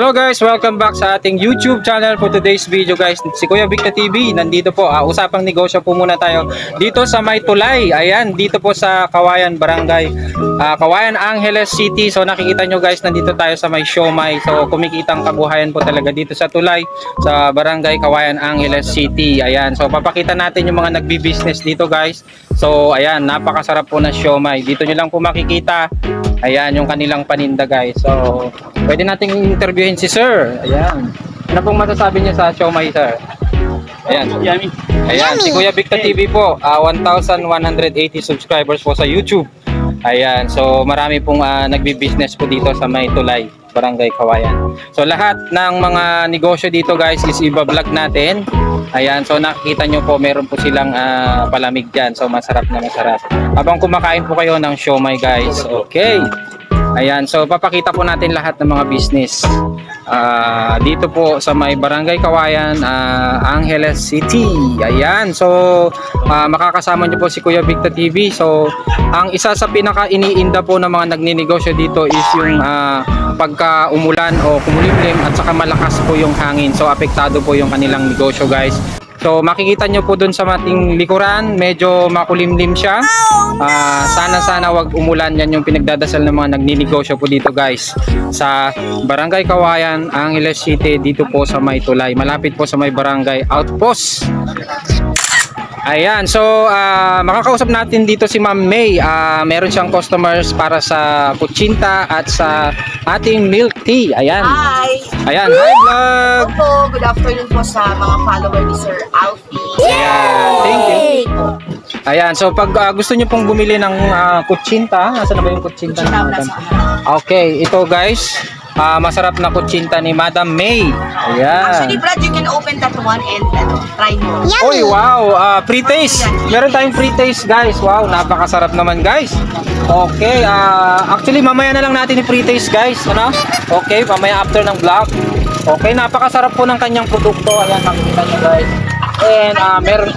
Hello guys, welcome back sa ating YouTube channel. For today's video guys, si Kuya Vic na TV nandito po. Usapang negosyo po muna tayo dito sa May Tulay. Ayan, dito po sa Kawayan Barangay, Kawayan Angeles City. So nakikita nyo guys, nandito tayo sa May Siomai. So kumikitang kabuhayan po talaga dito sa Tulay, sa Barangay Kawayan Angeles City. Ayan, so papakita natin yung mga nagbi-business dito guys. So ayan, napakasarap po ng siomai. Dito nyo lang po makikita. Ayan, yung kanilang paninda guys. So pwede nating interviewin si Sir. Ayan. Ano pong masasabi niya sa siomai, Sir? Ayan. Yummy. Ayan, si Kuya Vic TV po. 1,180 subscribers po sa YouTube. Ayan, so marami pong nagbi-business po dito sa May Tulay, Barangay Kawayan. So lahat ng mga negosyo dito guys is iba-vlog natin. Ayan, so nakikita nyo po meron po silang palamig dyan. So masarap na masarap. Habang kumakain po kayo ng siomai guys. Okay. Ayan, so papakita po natin lahat ng mga business dito po sa May Barangay Kawayan, Angeles City. Ayan, so makakasama nyo po si Kuya Vic TV. So ang isa sa pinaka iniinda po ng mga nagninegosyo dito is yung pagka umulan o kumulimlim at saka malakas po yung hangin. So apektado po yung kanilang negosyo guys. So makikita nyo po dun sa ating likuran, medyo makulimlim siya. Sana wag umulan, yan yung pinagdadasal ng mga nagninegosyo po dito guys. Sa Barangay Kawayan, Angeles City, dito po sa May Tulay. Malapit po sa May Barangay Outpost. Ayan, so makakausap natin dito si Ma'am May. Meron siyang customers para sa kutsinta at sa ating milk tea. Ayan. Hi! Ayan, hi vlog! Opo, good afternoon po sa mga follower ni Sir Alfie. Ayan, thank you. Ayan, so pag gusto nyo pong bumili ng kutsinta, nasaan na ba yung kutsinta? Okay, ito guys, masarap na kutsinta ni Madam May. Ayan. Actually, Brad, you can open that one and try mo. Oy, wow, pre-taste. Meron tayong pre-taste guys. Wow, napakasarap naman guys. Okay, actually mamaya na lang natin i-pre-taste guys. Ano? Okay, mamaya after ng vlog. Okay, napakasarap po ng kanyang produkto. Ayan, makikita nyo guys. And meron...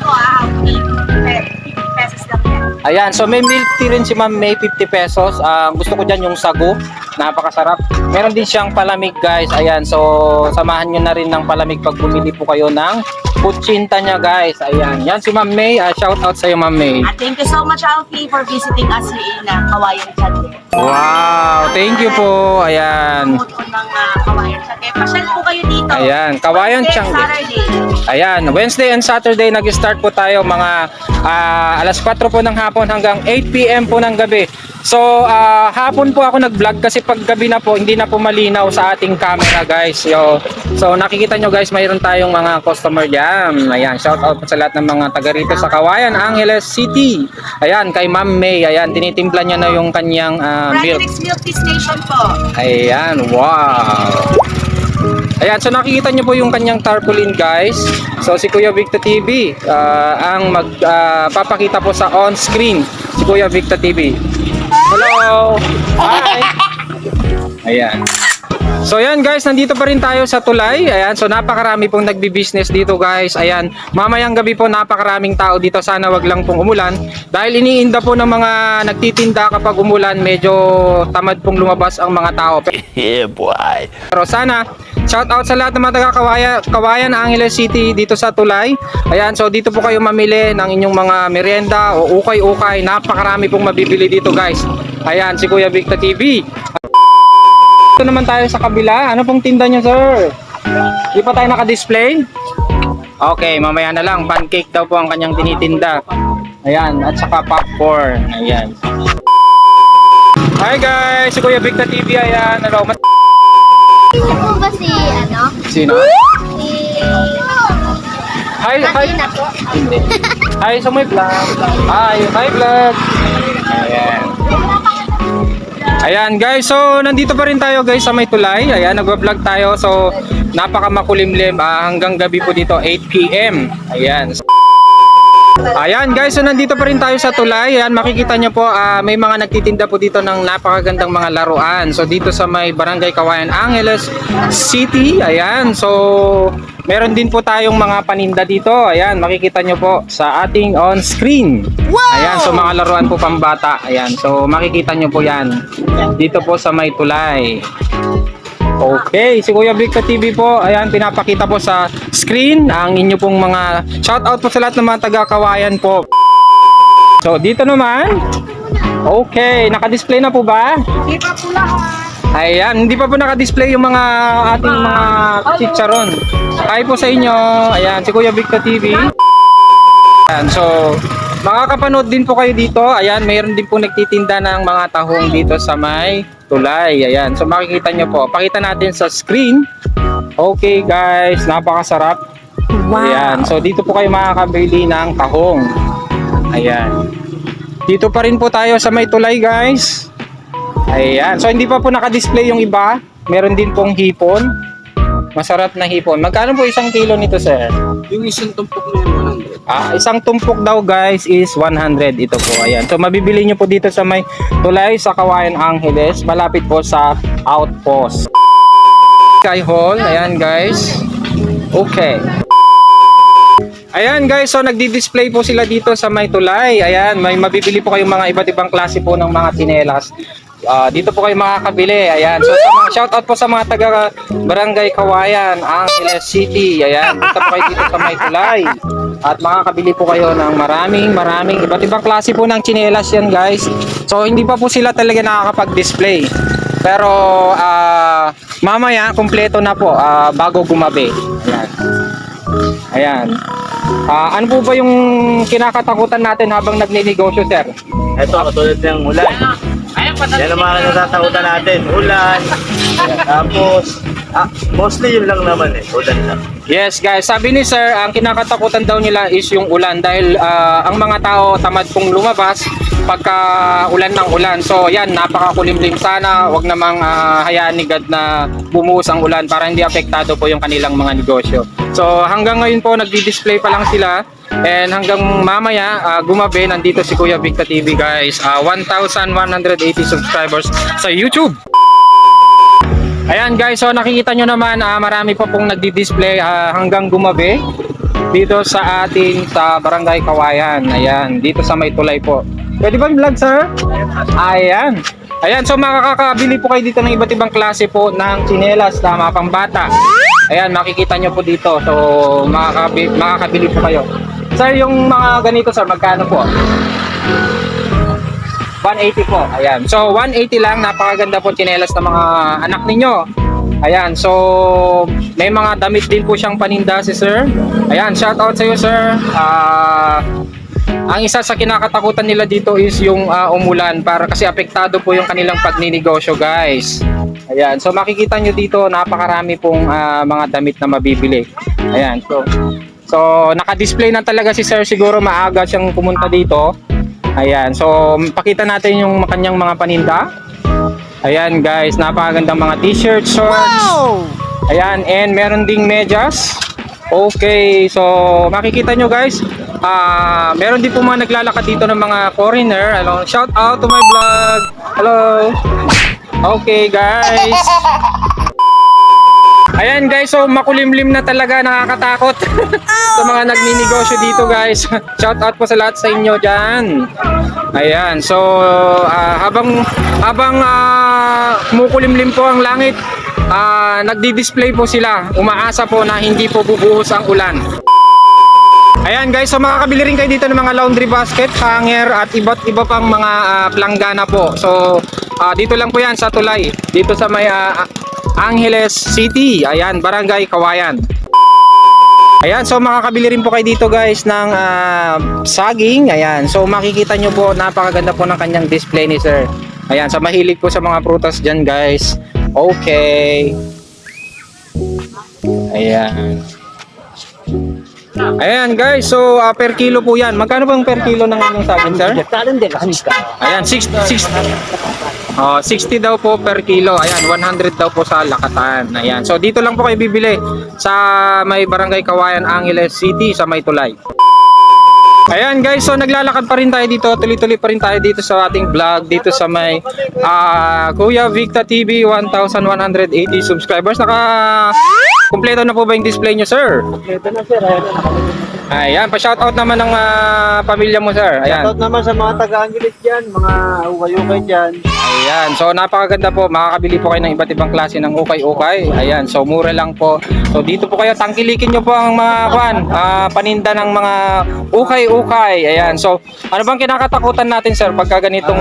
Pesos lang yan. Ayan, so may milk tea rin si Ma'am May, 50 pesos. Gusto ko dyan yung sago, napakasarap. Meron din siyang palamig guys. Ayan, so samahan nyo na rin ng palamig pag bumili po kayo ng kutsinta niya guys. Ayan, yan si Ma'am May. Shout out sa iyo Ma'am May. Thank you so much, Alfie, for visiting us here in Kawayan Channel. Wow, thank you po. Ayan. Promote ng Kawayan Channel. Pasyal po kayo dito. Ayan, Kawayan Channel. Saturday. Ayan, Wednesday and Saturday nag-start po tayo mga alas 4 po ng hapon hanggang 8 PM po ng gabi. So, hapon po ako nag-vlog kasi pag gabi na po, hindi na po malinaw sa ating camera guys. So, nakikita nyo guys, mayroon tayong mga customer dyan. Ayan, shout out po sa lahat ng mga taga rito sa Kawayan, Angeles City. Ayan, kay Ma'am May. Ayan, tinitimpla niya na yung kanyang milk. Milk Tea Station po. Ayan, wow. Ayan, so nakikita nyo po yung kanyang tarpaulin guys. So si Kuya Vic TV ang magpapakita po sa on screen. Si Kuya Vic TV. Hello! Hi! Ayan. So ayan guys, nandito pa rin tayo sa Tulay. Ayan, so napakarami pong nagbi-business dito guys. Ayan, mamayang gabi po napakaraming tao dito. Sana wag lang pong umulan. Dahil iniinda po ng mga nagtitinda kapag umulan, medyo tamad pong lumabas ang mga tao. Yeah, boy. Pero sana, shout out sa lahat ng mga taga-Kawayan, Angeles City dito sa Tulay. Ayan, so dito po kayo mamili ng inyong mga merienda o ukay-ukay. Napakarami pong mabibili dito guys. Ayan, si Kuya Vic TV. Ito naman tayo sa kabila. Ano pong tinda niyo, sir? Di pa tayo naka-display? Okay, mamaya na lang. Pancake daw po ang kanyang tinitinda. Ayan, at saka popcorn. Ayan. Hi guys, si Kuya Vic TV. Ayan, hello. Hindi po ba si ano? Sino? Si... Hi, hi. Martina po. Hindi. Hi, sa may vlog. Hi vlog. Ayan. Ayan guys, so nandito pa rin tayo guys sa May Tulay. Ayan, nagwa-vlog tayo. So napaka makulimlim hanggang gabi po dito 8 PM. Ayan. Ayan guys, so nandito pa rin tayo sa Tulay. Ayan, makikita nyo po may mga nagtitinda po dito ng napakagandang mga laruan. So dito sa May Barangay Kawayan, Angeles City. Ayan, so meron din po tayong mga paninda dito. Ayan, makikita nyo po sa ating on screen. Ayan, so mga laruan po pambata. Ayan, so makikita nyo po yan dito po sa May Tulay. Okay, si Kuya Victor TV po, ayan, pinapakita po sa screen ang inyo pong mga shoutout po sa lahat ng mga taga-Kawayan po. So, dito naman, okay, naka-display na po ba? Hindi pa po lahat. Ayan, hindi pa po naka-display yung mga ating mga chicharon. Hi po sa inyo, ayan, si Kuya Victor TV. Ayan, so, makakapanood din po kayo dito. Ayan, mayroon din po nagtitinda ng mga tahong dito sa may tulay. Ayan, so makikita nyo po. Pakita natin sa screen. Okay guys, napakasarap. Ayan, so dito po kayo makakabili ng tahong. Ayan. Dito pa rin po tayo sa may tulay guys. Ayan, so hindi pa po naka-display yung iba. Meron din pong hipon. Masarap na hipon. Magkano po isang kilo nito, sir? Yung isang tumpok na yun, 100. Isang tumpok daw guys is 100 ito po. Ayan. So mabibili nyo po dito sa may tulay sa Kawayan Angeles. Malapit po sa outpost. Sky Hall. Ayan guys. Okay. Ayan guys. So nagdi-display po sila dito sa may tulay. Ayan. May mabibili po kayong mga iba't ibang klase po ng mga tsinelas. Dito po kayo makakabili. Ayan. So sa mga shoutout po sa mga taga Barangay Kawayan, Angeles City. Ayan. Punta po kayo dito sa may tulay. At makakabili po kayo ng maraming iba't ibang klase po ng tsinelas yan guys. So hindi pa po sila talaga nakakapag-display. Pero mamaya kumpleto na po bago gumabi. Ayan. Ano po ba yung kinakatakutan natin habang nagninegosyo, sir? Ito, katulad ng ulan. Yan ang mga natatakutan natin. Ulan. Tapos, mostly yun lang naman ulan lang. Yes guys, sabi ni sir, ang kinakatakutan daw nila is yung ulan dahil ang mga tao tamad pong lumabas pagka ulan ng ulan. So yan, napakakulimlim sana, wag namang hayaan ni God na bumuhos ang ulan para hindi apektado po yung kanilang mga negosyo. So hanggang ngayon po nagdi-display pa lang sila and hanggang mamaya gumabi, nandito si Kuya Victor TV guys. 1,180 subscribers sa YouTube. Ayan guys, so nakikita nyo naman marami pa pong nagdi-display hanggang gumabi dito sa ating sa Barangay Kawayan. Ayan, dito sa may tulay po. Pwede ba vlog, sir? Ayan. Ayan, so makakabili po kayo dito ng iba't ibang klase po ng tsinelas na mga pambata. Ayan, makikita nyo po dito. So makakabili po kayo. Sir, yung mga ganito sir, magkano po? 180 po. Ayan. So 180 lang, napakaganda po tsinelas ng mga anak ninyo. Ayan. So may mga damit din po siyang paninda si sir. Ayan, shout out sa iyo sir. Ang isa sa kinakatakutan nila dito is yung umulan para kasi apektado po yung kanilang pagninegosyo guys. Ayan. So makikita nyo dito napakarami pong mga damit na mabibili. Ayan. So naka-display na talaga si sir, siguro maaga siyang pumunta dito. Ayan, so pakita natin yung kanyang mga paninda. Ayan guys, napakagandang mga t-shirt, shorts. Wow! Ayan, and meron ding medyas. Okay, so makikita nyo guys, meron din po mga naglalakad dito ng mga foreigner. Hello, shout out to my vlog. Hello. Okay guys. Ayan guys, so makulimlim na talaga, nakakatakot sa mga nagninegosyo dito guys. Shout out po sa lahat sa inyo dyan. Ayan, so habang kumukulimlim po ang langit, nagdi-display po sila. Umaasa po na hindi po bubuhos ang ulan. Ayan guys, so makakabili rin kayo dito ng mga laundry basket, hanger at iba't iba pang mga planggana po. So dito lang po yan sa tulay, dito sa may Angeles City. Ayan, Barangay Kawayan. Ayan, so makakabili rin po kayo dito guys ng saging. Ayan, so makikita nyo po, napakaganda po ng kanyang display ni sir. Ayan, so mahilig po sa mga prutas dyan guys. Okay. Ayan. Ayan guys, so per kilo po yan. Magkano bang per kilo ng inyong saging sir? Ayan, 60 daw po per kilo. Ayan, 100 daw po sa Lakatan. Ayan, so dito lang po kayo bibili sa may Barangay Kawayan, Angeles City, sa may tulay. Ayan guys, so naglalakad pa rin tayo dito, tuloy-tuloy pa rin tayo dito sa ating vlog dito sa may Kuya Victor TV, 1,180 subscribers. Kumpleto na po ba yung display nyo, sir? Ito na sir, ayan na. Ayan, pa-shoutout naman ng pamilya mo, sir. Ayan. Shoutout naman sa mga taga-Angeles dyan, mga ukay-ukay dyan. Ayan, so napakaganda po. Makakabili po kayo ng iba't ibang klase ng ukay-ukay. Ayan, so mura lang po. So dito po kayo, tangkilikin nyo po ang mga paninda ng mga ukay-ukay. Ayan, so ano bang kinakatakutan natin, sir, pagka ganitong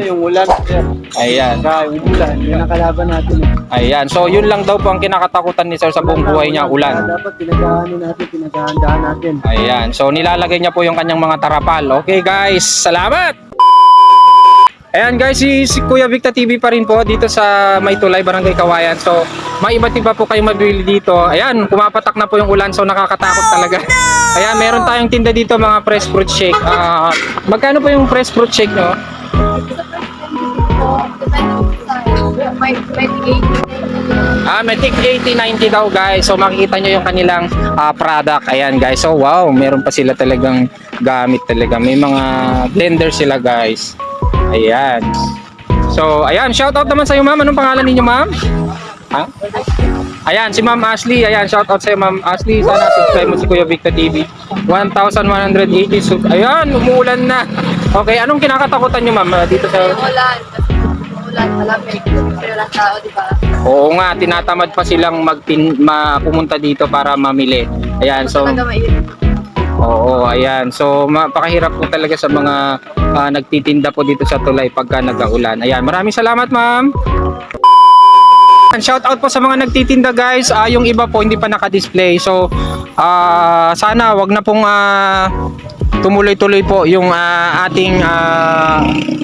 Yung ulan sir. Ayan. Yung ulan, yung nakalaban natin. Ayan, so yun lang daw po ang kinakatakutan ni sir sa buong buhay niya, ulan. Dapat pinaghahandaan natin. Ayan, so nilalagay niya po yung kanyang mga tarapal. Okay guys, salamat! Ayan guys, si Kuya Victa TV pa rin po dito sa Maytulay, Barangay Kawayan. So may iba't iba po kayong mabili dito. Ayan, pumapatak na po yung ulan, so nakakatakot talaga. Ayan, meron tayong tinda dito mga fresh fruit shake. Magkano po yung fresh fruit shake nyo? May tig 80-90 daw guys. So makikita nyo yung kanilang product. Ayan guys. So wow, meron pa sila talagang gamit talaga. May mga blender sila guys. Ayan. So ayan, shoutout naman sa iyo ma'am. Anong pangalan ninyo ma'am? Ha? Ayan, si Ma'am Ashley. Ayan, shoutout sa iyo Ma'am Ashley. Sana subscribe mo si Kuya Victa TV. 1,180 sub. Ayan, umuulan na. Okay, anong kinakatakutan nyo ma'am dito sa... Ulan, malamig. Pero lang tao, di ba? Oo nga, tinatamad pa silang pumunta dito para mamili. Ayan, so oo, ayan. So mapakahirap po talaga sa mga nagtitinda po dito sa tulay pagka nag-uulan. Ayan, maraming salamat, ma'am. Shout out po sa mga nagtitinda guys. Yung iba po hindi pa naka-display. So sana wag na pong tumuloy-tuloy po yung ating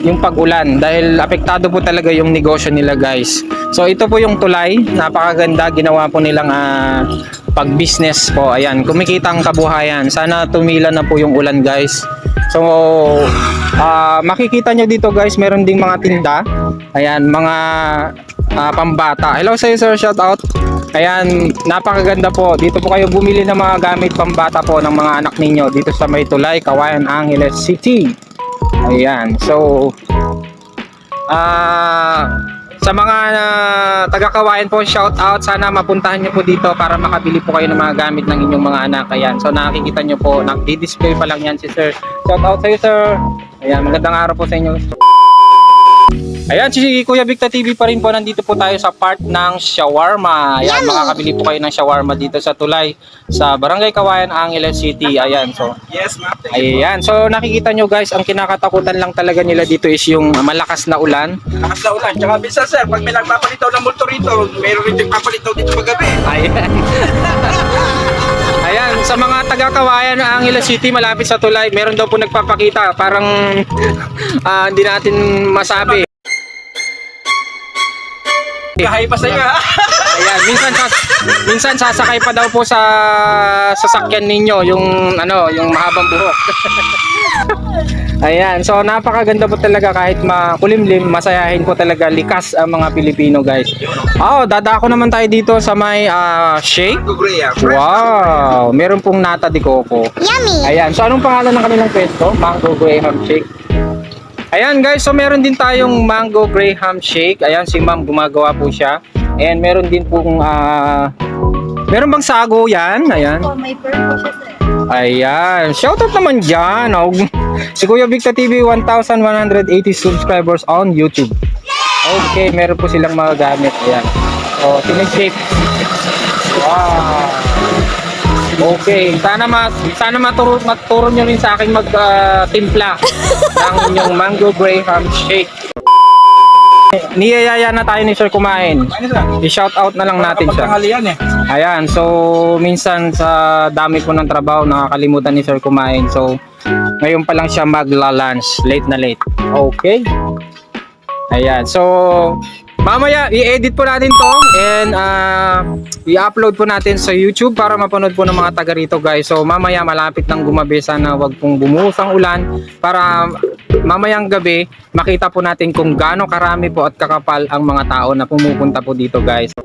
yung pag-ulan dahil apektado po talaga yung negosyo nila guys. So ito po yung tulay, napakaganda, ginawa po nilang pag-business po. Ayan, kumikita ang kabuhayan. Sana tumila na po yung ulan guys. So makikita nyo dito guys, meron ding mga tinda. Ayan, mga pambata. Hello sa iyo sir, shout out. Ayan, napakaganda po. Dito po kayo bumili ng mga gamit pambata po ng mga anak ninyo dito sa Maytulay, Kawayan, Angeles City. Ayan, so sa mga taga-Kawayan po, shout out. Sana mapuntahan nyo po dito para makabili po kayo ng mga gamit ng inyong mga anak. Ayan, so nakikita nyo po, nag-display pa lang yan si sir. Shout out sa iyo sir. Ayan, magandang araw po sa inyo. Ayan, si Kuya Victa TV pa rin po. Nandito po tayo sa part ng shawarma. Ayan, makakabili po kayo ng shawarma dito sa Tulay, sa Barangay Kawayan, Angeles City. Ayan, so Yes, ma'am. ayan, so nakikita nyo guys, ang kinakatakutan lang talaga nila dito is yung malakas na ulan. Lakas na ulan. Tsaka minsan sir, pag may nagpapalitaw ng multo rito, mayroon rin papalitaw dito paggabi. Ayan. Ayan, sa mga taga-Kawayan ng Angeles City, malapit sa Tulay, meron daw po nagpapakita. Parang hindi natin masabi. Kahay pa sa iyo ha. Ayan, minsan sasakay pa daw po sa sasakyan ninyo yung yung mahabang buhok. Ayan, so napakaganda po talaga kahit makulimlim, masayahin po talaga, likas ang mga Pilipino guys. Dadako naman tayo dito sa may shake. Wow, meron pong nata de coco. Yummy! Ayan, so anong pangalan ng kanilang pwesto? Mango Graham Shake. Ayan guys, so meron din tayong Mango Graham Shake. Ayan, si ma'am gumagawa po siya. And meron din pong meron bang sago yan? Ayan. May purple siya, sir. Ayan, shoutout naman dyan. Si Kuya Victa TV, 1,180 subscribers on YouTube. Okay, meron po silang mga gamit. Ayan. So, sinishake. Wow. Okay, sana maturo nyo rin sa akin magtimpla ng inyong Mango Graham Shake. Niyayaya na tayo ni Sir kumain. I-shout out na lang natin siya. Tanghalian eh. Ayan, so minsan sa dami po ng trabaho nakakalimutan ni Sir kumain. So ngayon pa lang siya magla-lunch, late na late. Okay. Ayan, so mamaya i-edit po natin to and i-upload po natin sa YouTube para mapanood po ng mga taga rito guys. So mamaya malapit nang gumabi, sana wag pong bumuhos ang ulan para mamayang gabi makita po natin kung gaano karami po at kakapal ang mga tao na pumupunta po dito guys.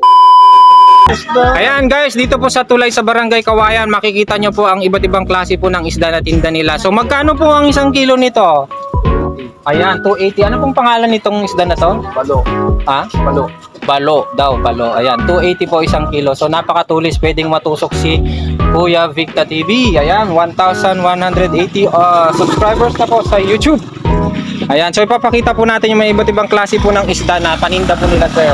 Ayan guys, dito po sa Tulay sa Barangay Kawayan, makikita nyo po ang iba't ibang klase po ng isda na tinda nila. So magkano po ang isang kilo nito? Ayan, 280. Ano pong pangalan nitong isda na to? Palo. Ha? Palo. balo daw, balo. Ayan, 280 po isang kilo. So napakatulis, pwedeng matusok si Kuya Victa TV. Ayan, 1,180 subscribers na po sa YouTube. Ayan, so ipapakita po natin yung may iba't ibang klase po ng isda na paninda po nila, sir.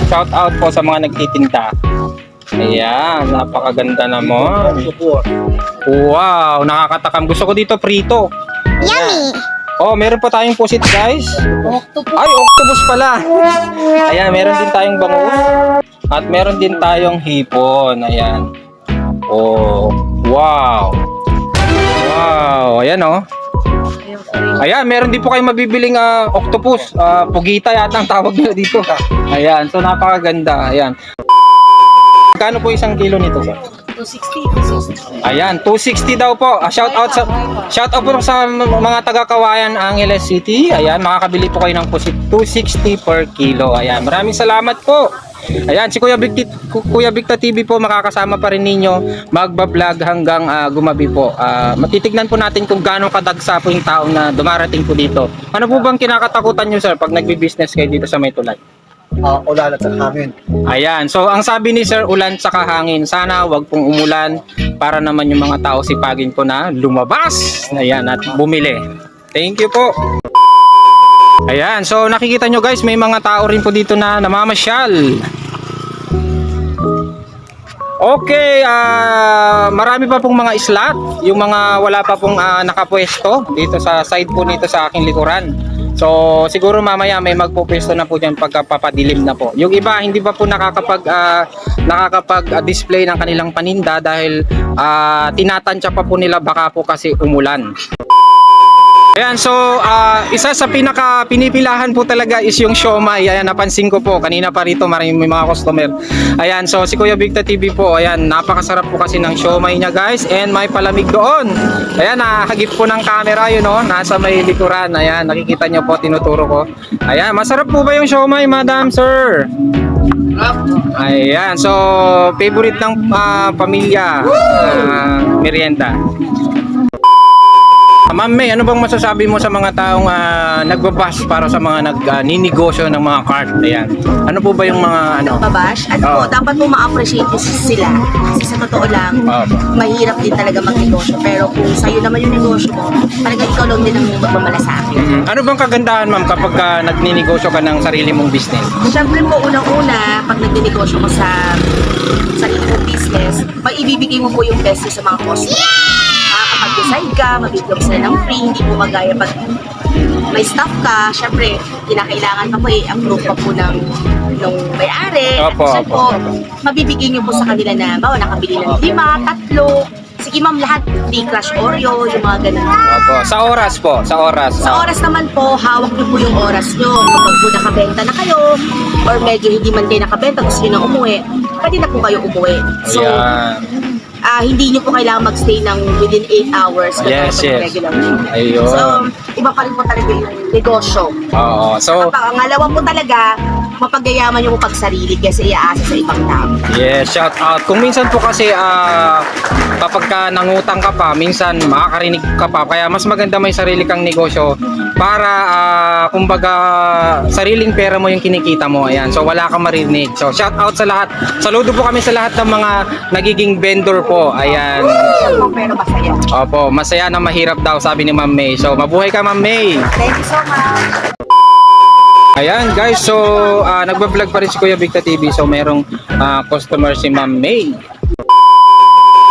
Shout out po sa mga nagtitinda. Ayan, napakaganda naman. Wow, nakakatakam. Gusto ko dito prito. Yummy! Oh, meron pa tayong pusit, guys. Ay, octopus pala. Ayan, meron din tayong bangus. At meron din tayong hipon. Ayan. Oh, wow. Wow, ayan oh. Ayan, meron din po kayong mabibiling octopus. Pugita yata ang tawag nila dito. Ayan, so napakaganda. Ayan. Magkano po isang kilo nito, sir? 260. Ayan, 260 daw po. Shout out po sa mga taga-Kawayan, Angeles City. Ayan, makakabili po kayo ng pusit 260 per kilo. Ayan, maraming salamat po. Ayan, si Kuya Victa TV po, makakasama pa rin ninyo magba-vlog hanggang gumabi po. Matitignan po natin kung gaano kadagsa po yung taong na dumarating po dito. Ano po bang kinakatakutan nyo, sir, pag nagbi-business kayo dito sa May Tulay? Ulan at hangin. Ayan, so ang sabi ni Sir, ulan saka hangin. Sana wag pong umulan para naman yung mga tao sipagin po na lumabas. Ayan, at bumili. Thank you po. Ayan, so nakikita nyo guys, may mga tao rin po dito na namamasyal. Okay, marami pa pong mga slot. Yung mga wala pa pong nakapwesto dito sa side po nito sa aking likuran. So siguro mamaya may magpupwesto na po dyan pagkapapadilim na po. Yung iba hindi pa po nakakapag-display ng kanilang paninda dahil tinatansya pa po nila baka po kasi umulan. Ayan, so isa sa pinipilahan po talaga is yung siomay. Ayan, napansin ko po kanina pa rito may mga customer. Ayan, so si Kuya Victa TV po, ayan, napakasarap po kasi ng siomay niya guys, and may palamig doon. Ayan, nakahagip po ng camera yun oh, nasa may likuran. Ayan, nakikita niyo po, tinuturo ko. Ayan, masarap po ba yung siomay, madam, sir? Ayan, so favorite ng pamilya, merienda. Ma'am May, ano bang masasabi mo sa mga taong nagbabas para sa mga ninegosyo ng mga cart? Ayan. Ano po ba yung mga Babash, po, dapat po ma-appreciate sila. Kasi sa totoo lang, mahirap din talaga magnegosyo. Pero kung sa'yo naman yung negosyo mo, talagang ikaw lang din ang magmamalasakit. Ano bang kagandahan, ma'am, kapag nagninegosyo ka ng sarili mong business? Siyempre po, unang-una, pag nagninegosyo mo sa sarili mong business, maibibigay mo po yung best sa mga customer. Makakapag-decide ka, mabibigyan mo sila ng free, hindi po magaya pag may staff ka, syempre, kinakailangan pa po i-approve pa po ng may-ari. At siya po, mabibigyan nyo po sa kanila na, bawa, nakabili ng 5, 3, sige ma'am, lahat, free Crush Oreo, yung mga ganun. Opo. Sa oras po, sa oras. Sa oras naman po, hawak nyo po yung oras nyo. Kapag po nakabenta na kayo, or medyo hindi man kayo nakabenta, gusto nyo na umuwi, pwede na po kayo umuwi. So, hindi nyo po kailangan magstay ng within 8 hours. Yes. Regular. Ayun. So, iba pa rin po talaga yung negosyo. Oo. So, Ang alawa po talaga, mapagayaman nyo po pagsarili kasi iaasa sa ibang tao. yes, shout out. Kung minsan po kasi kapag nangutang ka pa, minsan makakarinig ka pa. Kaya mas maganda may sarili kang negosyo para kumbaga sariling pera mo yung kinikita mo. Ayan. So wala kang marinig. So shout out sa lahat. Saludo po kami sa lahat ng mga nagiging vendor po. Ayan. Pero masaya. Opo, masaya na mahirap daw, sabi ni Ma'am May. So mabuhay ka, Ma'am May. Thank you so much. Ayan guys, so nagbablog pa rin si Kuya Victa TV. So merong customer si Ma'am May.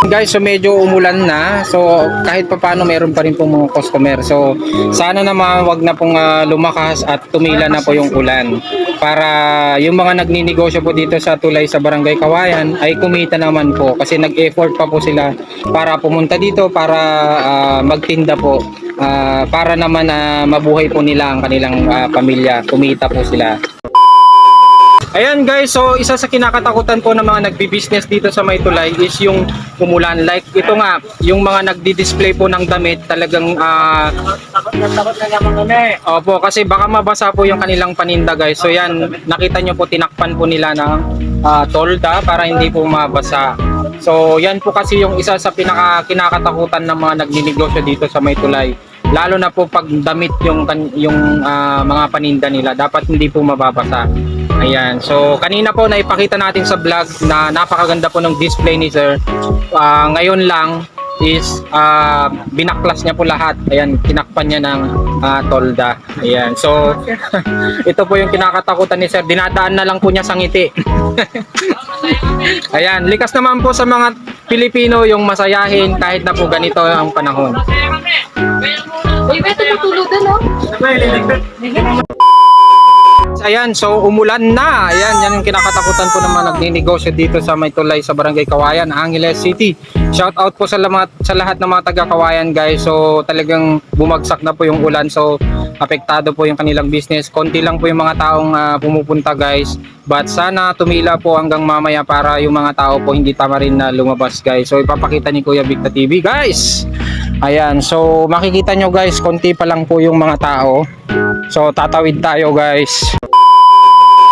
Guys, so medyo umulan na. So kahit pa paano meron pa rin pong mga customer. So sana naman wag na pong lumakas at tumila na po yung ulan. Para yung mga nagninegosyo po dito sa tulay sa Barangay Kawayan ay kumita naman po. Kasi nag-effort pa po sila para pumunta dito para magtinda po. Para naman mabuhay po nila ang kanilang pamilya. Kumita po sila. Ayan guys, so isa sa kinakatakutan po ng mga nagbi-business dito sa May Tulay is yung umulan. Like ito nga, yung mga nagdi-display po ng damit talagang Takot na naman kami. opo, kasi baka mabasa po yung kanilang paninda guys. So yan, nakita nyo po tinakpan po nila ng tolda para hindi po mabasa. So yan po kasi yung isa sa kinakatakutan ng mga nagninegosyo dito sa May Tulay. Lalo na po pag damit yung mga paninda nila, dapat hindi po mababasa. Ayan. So, kanina po naipakita natin sa vlog na napakaganda po ng display ni sir. Ngayon lang is binaklas niya po lahat. Ayan, tinakpan niya ng tolda. Ayan. So, ito po yung kinakatakutan ni sir. Dinadaan na lang po niya sa ngiti. Ayan, likas naman po sa mga Pilipino yung masayahin kahit na po ganito ang panahon. Uy, beto tutulugan, no? Ayan, so umulan na. Ayan, yan yung kinakatakutan po naman nagninegosyo dito sa May Tulay sa Barangay Kawayan, Angeles City. Shout out po sa lahat ng mga taga Kawayan, guys. So talagang bumagsak na po yung ulan. So apektado po yung kanilang business. Konti lang po yung mga taong pumupunta, guys. But sana tumila po hanggang mamaya para yung mga tao po hindi tama rin na lumabas, guys. So ipapakita ni Kuya Victa TV, guys. Ayan, so makikita nyo, guys, konti pa lang po yung mga tao. So tatawid tayo, guys.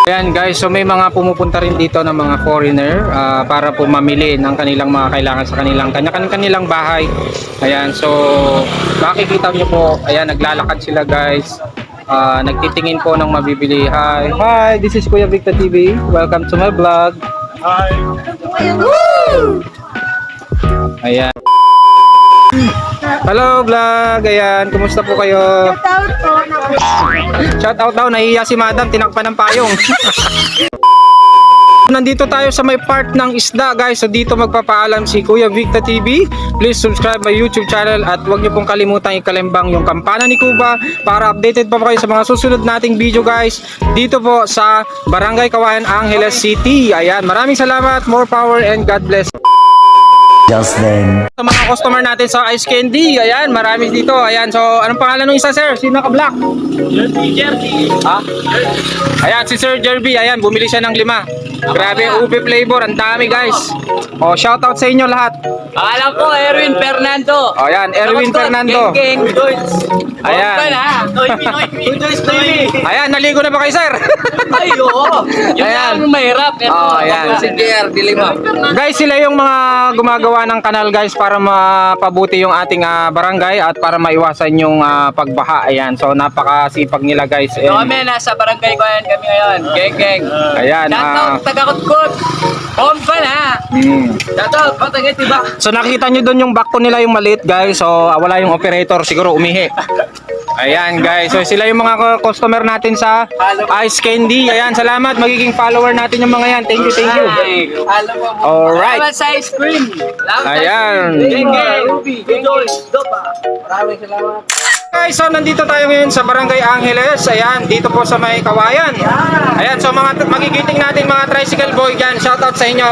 Ayan, guys, so may mga pumupunta rin dito ng mga foreigner para po mamili ng kanilang mga kailangan sa kanilang kanilang bahay. Ayan, so makikita nyo po, ayan, naglalakad sila, guys. Nagtitingin po ng mabibili. Hi, this is Kuya Victa TV. Welcome to my vlog. Hi. Ayan. Hello vlog, ayan, kumusta po kayo? Shout out daw, nahihiya si madam, tinakpan ng payong. Nandito tayo sa may part ng isda, guys. So dito magpapaalam si Kuya Victa TV. Please subscribe my YouTube channel at huwag niyo pong kalimutan ikalembang yung kampana ni Kuba para updated pa po kayo sa mga susunod nating video, guys. Dito po sa Barangay Kawayan, Angeles City. Ayan, maraming salamat, more power and God bless. Just then. Sa mga customer natin sa Ice Candy, ayan, marami dito. Ayan, so anong pangalan ng isa, sir? Sino naka-black? Jerky. Ha? Ayan, si Sir Jerby, ayan, bumili siya ng 5. Grabe, ube flavor, ang dami, guys. Oh, shout out sa inyo lahat. Alam ko, Erwin Fernando. Oh, ayan, Erwin Fernando. Geng, geng. Ayan. Ayan, naligo na ba kayo, sir? Ay, oo. Yung Ayan. lang mahirap. Ito, Oh, ayan. Si JR Dilima. Guys, sila yung mga gumagawa ng kanal, guys, para mapabuti yung ating barangay at para maiwasan yung pagbaha. Ayan, so napakasipag nila, guys. So kami, nasa barangay ko yan kami ngayon. Geng, geng. Ayan, Shoutout, taga-kutkut. Pompa na. Shoutout, patagit, diba? So nakita nyo doon yung backbone nila yung maliit, guys. So wala yung operator, siguro umihi. Ayan, guys. So sila yung mga customer natin sa Ice Candy. Ayan, salamat. Magiging follower natin yung mga yan. Thank you, thank you. Alam mo. Alright. Salamat sa ice cream. Salamat sa Ayan. ice cream. Geng, geng. Maraming salamat. Guys, so nandito tayo ngayon sa Barangay Angeles. Ayan, dito po sa May Kawayan. Ayan, so mga magigiting natin mga tricycle boy dyan. Shoutout sa inyo.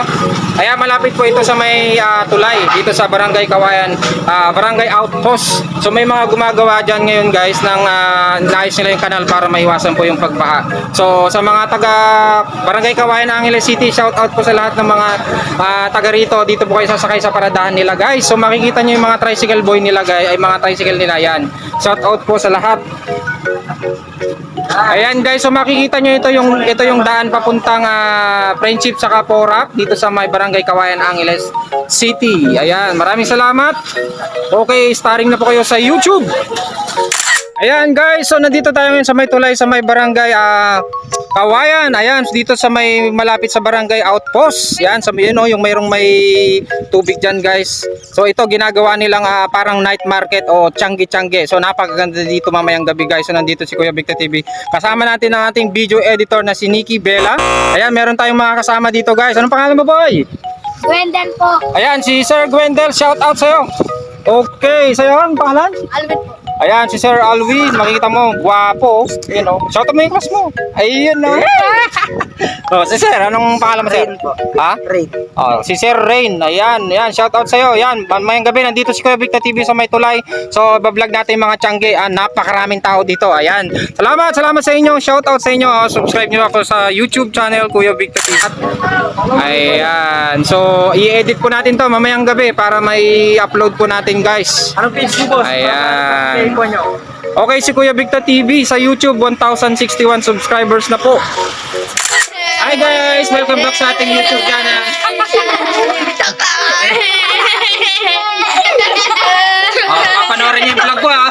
Ayan, malapit po ito sa May Tulay. Dito sa Barangay Kawayan. Barangay Outpost. So may mga gumagawa dyan ngayon, guys, ng naayos nila yung kanal para maiwasan po yung pagbaha. So sa mga taga Barangay Kawayan, Angeles City, shoutout po sa lahat ng mga taga rito. Dito po kayo sasakay sa paradahan nila, guys. So makikita nyo yung mga tricycle boy nila, guys. Ay mga tricycle nila, yan. Shout out po sa lahat. Ayan, guys, so makikita nyo ito yung daan papuntang Friendship sa Porac dito sa may Barangay Kawayan, Angeles City. Ayan, maraming salamat. Okay, starring na po kayo sa YouTube. Ayan, guys, so nandito tayo ngayon sa May Tulay sa may Barangay Kawayan. Ayan, dito sa may malapit sa Barangay Outpost. Ayan, sa yung mayroong may tubig dyan, guys. So ito ginagawa nilang parang night market o tiyanggi-tiyanggi. So napakaganda dito mamayang gabi, guys. So nandito si Kuya Victa TV. Kasama natin ang ating video editor na si Nikki Bella. Ayan, meron tayong mga kasama dito, guys. Anong pangalan mo, boy? Gwendal po. Ayan, si Sir Gwendel. Shout out sa'yo. Okay, sa'yo ang pangalan? Albert po. Ayan, si Sir Alvin, makikita mo, guwapo. You know, shout out mo yung class mo. Ayun, no? Oh, si Sir, anong pangalan mo, Sir? Rain po. Ha? Rain. Oh, si Sir Rain, ayan, shout out sa'yo. Ayan, mayang gabi, nandito si Kuya Victa TV sa May Tulay. So, bablog natin yung mga tiyangge. Napakaraming tao dito, ayan. Salamat sa inyo, shout out sa inyo. Subscribe nyo ako sa YouTube channel, Kuya Victa TV. Ayan, so, i-edit po natin to mamayang gabi para may upload po natin, guys. Anong page mo, boss? Ayan. Po nyo. Okay, si Kuya Victa TV sa YouTube, 1,061 subscribers na po. Hi guys! Welcome back sa ating YouTube channel. Papanoorin niyo yung vlog ko, ha.